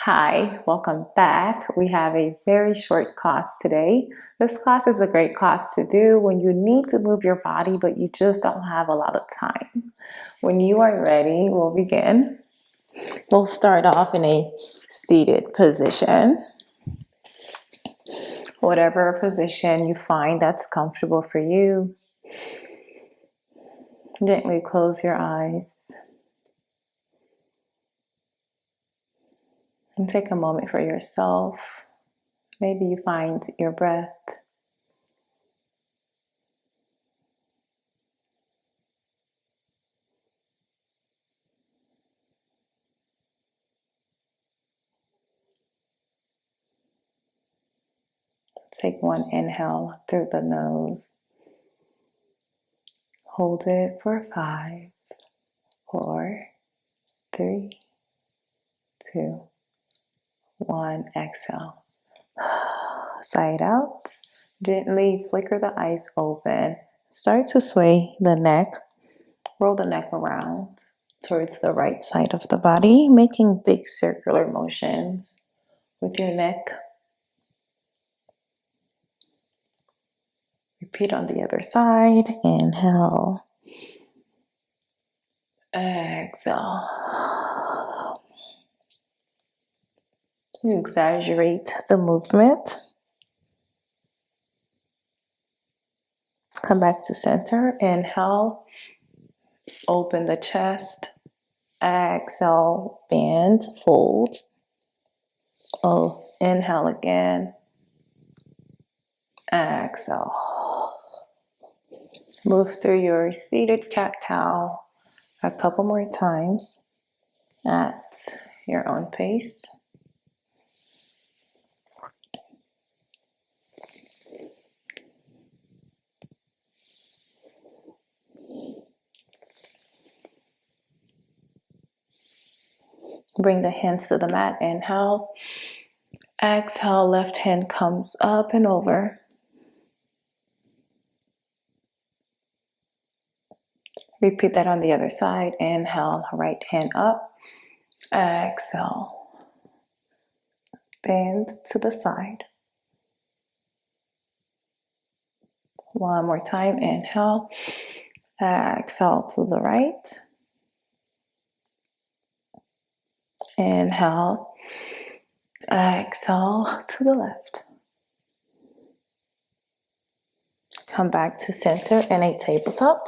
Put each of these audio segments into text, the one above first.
Hi, welcome back. We have a very short class today. This class is a great class to do when you need to move your body, but you just don't have a lot of time. When you are ready, we'll begin. We'll start off in a seated position. Whatever position you find that's comfortable for you. Gently close your eyes. And take a moment for yourself. Maybe you find your breath. Take one inhale through the nose. Hold it for 5, 4, 3, 2, 1. Exhale. Sigh it out. Gently flicker the eyes open. Start to sway the neck. Roll the neck around towards the right side of the body, making big circular motions with your neck. Repeat on the other side. Inhale. Exhale. You exaggerate the movement. Come back to center. Inhale. Open the chest. Exhale. Bend. Fold. Oh, inhale again. Exhale. Move through your seated cat-cow a couple more times at your own pace. Bring the hands to the mat. Inhale. Exhale, left hand comes up and over. Repeat that on the other side. Inhale, right hand up. Exhale. Bend to the side. One more time. Inhale. Exhale to the right. Inhale. Exhale to the left. Come back to center in a tabletop.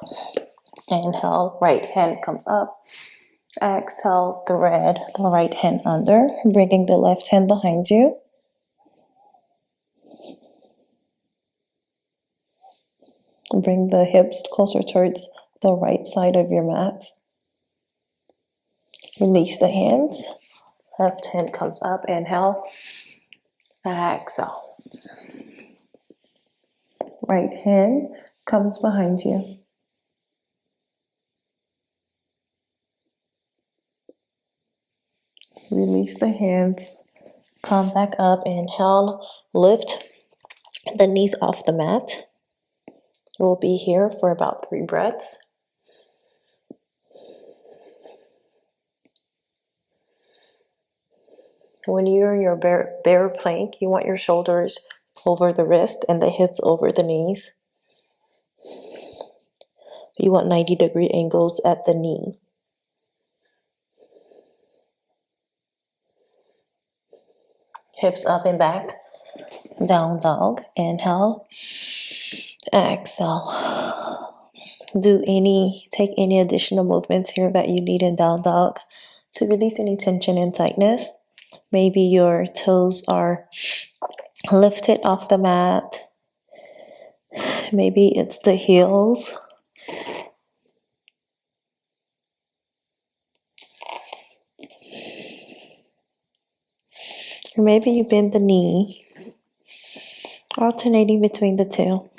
Inhale, right hand comes up. Exhale, thread the right hand under, bringing the left hand behind you. Bring the hips closer towards the right side of your mat. Release the hands. Left hand comes up. Inhale. Exhale. Right hand comes behind you. Release the hands. Come back up. Inhale. Lift the knees off the mat. We'll be here for about 3 breaths. When you're in your bear plank, you want your shoulders over the wrist and the hips over the knees. You want 90-degree angles at the knee. Hips up and back. Down dog. Inhale. Exhale. Take any additional movements here that you need in down dog to release any tension and tightness. Maybe your toes are lifted off the mat. Maybe it's the heels. Or maybe you bend the knee, alternating between the two.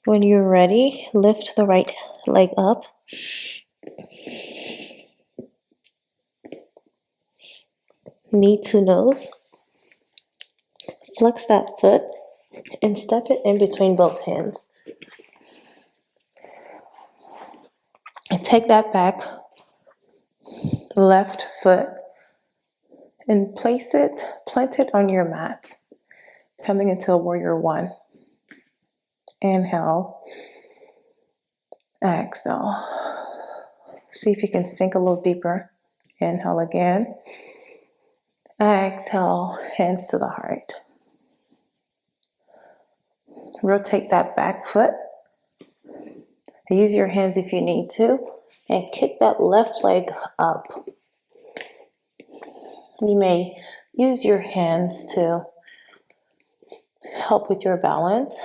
When you're ready, lift the right leg up. Knee to nose. Flex that foot and step it in between both hands. And take that back left foot and plant it on your mat, coming into a warrior one. Inhale, exhale. See if you can sink a little deeper. Inhale again. Exhale, hands to the heart. Rotate that back foot. Use your hands if you need to, and kick that left leg up. You may use your hands to help with your balance.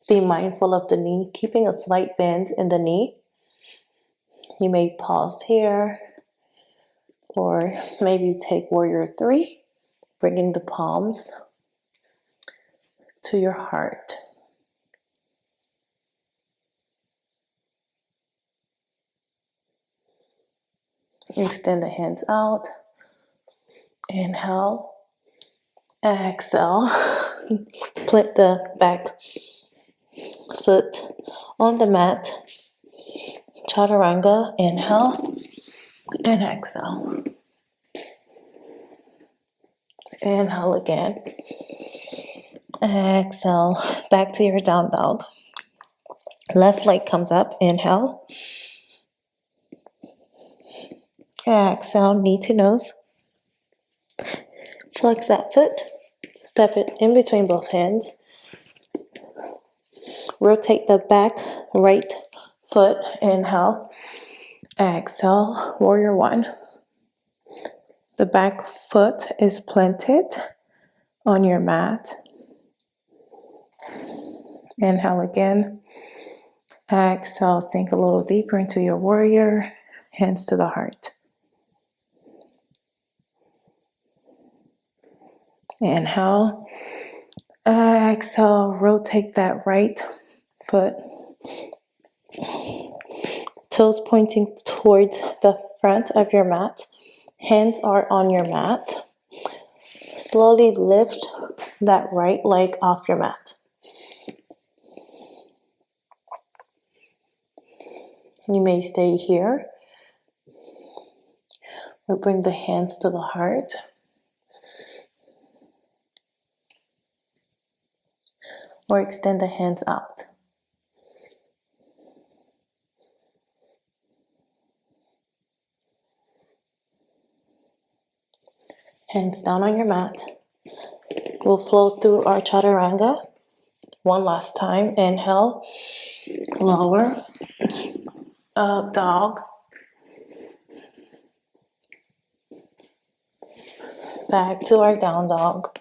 Be mindful of the knee, keeping a slight bend in the knee. You may pause here, or maybe take warrior three, bringing the palms to your heart. Extend the hands out. Inhale. Exhale. Plant the back foot on the mat. Chaturanga. Inhale and exhale. Inhale again. Exhale. Back to your down dog. Left leg comes up. Inhale. Exhale. Knee to nose. Flex that foot. Step it in between both hands. Rotate the back right foot. Inhale. Exhale. Warrior one. The back foot is planted on your mat. Inhale again. Exhale. Sink a little deeper into your warrior. Hands to the heart. Inhale. Exhale. Rotate that right foot. Toes pointing towards the front of your mat. Hands are on your mat. Slowly lift that right leg off your mat. You may stay here or bring the hands to the heart. Or extend the hands out. Hands down on your mat. We'll flow through our chaturanga. One last time. Inhale. Lower. Up dog. Back to our down dog.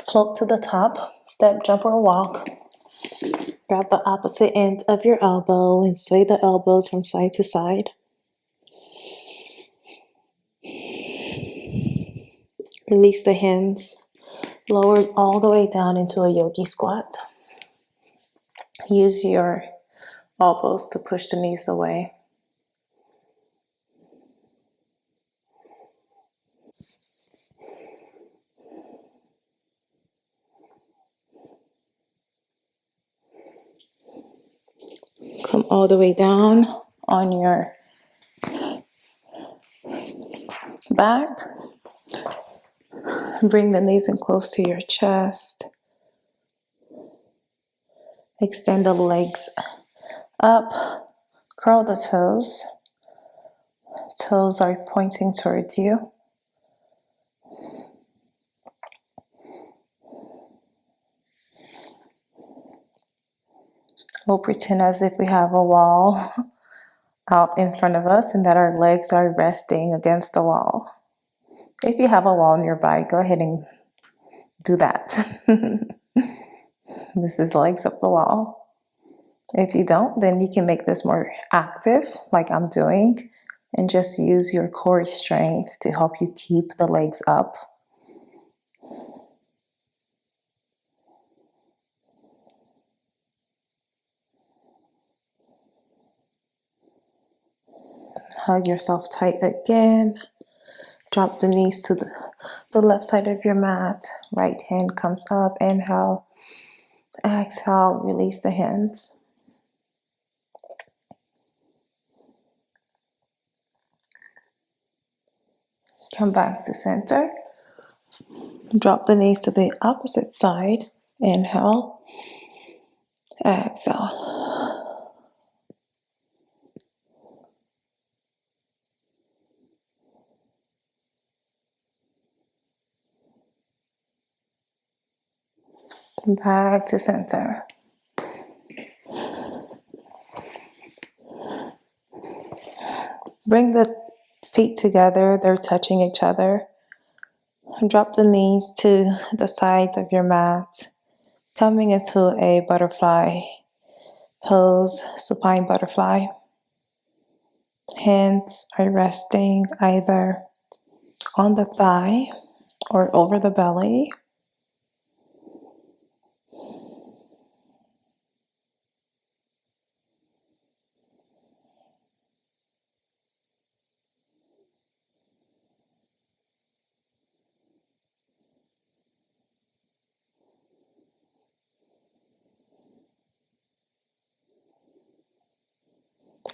Float to the top. Step, jump, or walk. Grab the opposite end of your elbow and sway the elbows from side to side. Release the hands. Lower all the way down into a yogi squat. Use your elbows to push the knees away. Come all the way down on your back. Bring the knees in close to your chest. Extend the legs up. Curl the toes. Toes are pointing towards you. We'll pretend as if we have a wall out in front of us and that our legs are resting against the wall. If you have a wall nearby, go ahead and do that. This is legs up the wall. If you don't, then you can make this more active, like I'm doing, and just use your core strength to help you keep the legs up. Hug yourself tight again. Drop the knees to the left side of your mat. Right hand comes up. Inhale. Exhale. Release the hands. Come back to center. Drop the knees to the opposite side. Inhale, exhale. Back to center. Bring the feet together, they're touching each other. Drop the knees to the sides of your mat, coming into a butterfly pose, supine butterfly. Hands are resting either on the thigh or over the belly.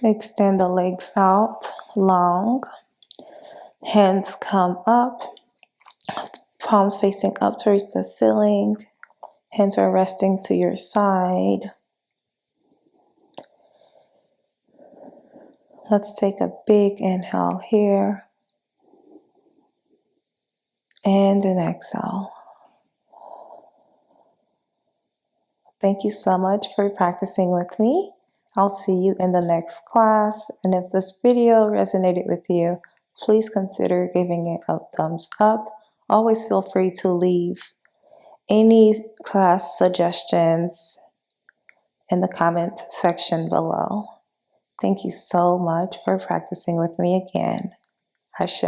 Extend the legs out long. Hands come up, palms facing up towards the ceiling. Hands are resting to your side. Let's take a big inhale here and an exhale. Thank you so much for practicing with me. I'll see you in the next class. And if this video resonated with you, please consider giving it a thumbs up. Always feel free to leave any class suggestions in the comment section below. Thank you so much for practicing with me again. Ashe.